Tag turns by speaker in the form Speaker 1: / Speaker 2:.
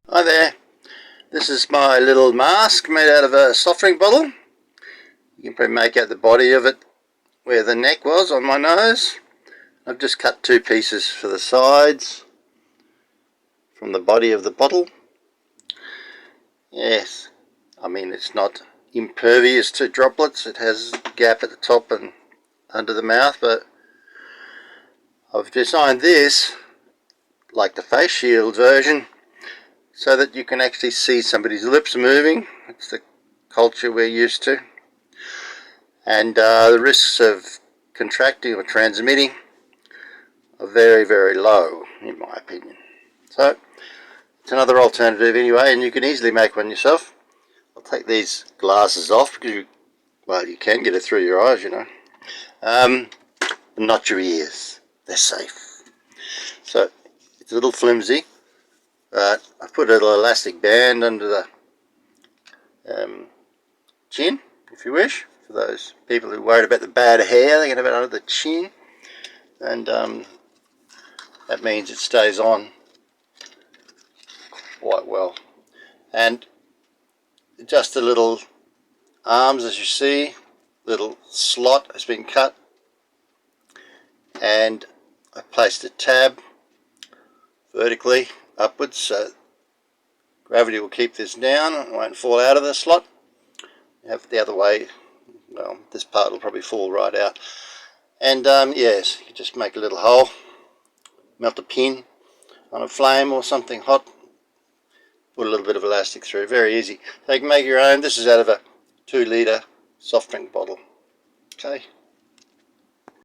Speaker 1: Hi there, this is my little mask made out of a soft drink bottle. You can probably make out the body of it where the neck was on my nose. I've just cut two pieces for the sides from the body of the bottle. Yes, I mean it's not impervious to droplets, it has a gap at the top and under the mouth, but I've designed this like the face shield version so that you can actually see somebody's lips moving. It's the culture we're used to, and the risks of contracting or transmitting are very, very low in my opinion. So it's another alternative anyway, and you can easily make one yourself. I'll take these glasses off because you can get it through your eyes, you know, but not your ears. They're safe. So it's a little flimsy, but I've put a little elastic band under the chin, if you wish, for those people who are worried about the bad hair. They can have it under the chin, and that means it stays on quite well. And just the little arms, as you see, little slot has been cut, and I placed a tab vertically upwards so gravity will keep this down and it won't fall out of the slot. You have it the other way, well, this part will probably fall right out. And yes, you just make a little hole, melt a pin on a flame or something hot, put a little bit of elastic through. Very easy. So you can make your own. This is out of a 2 litre soft drink bottle. Okay.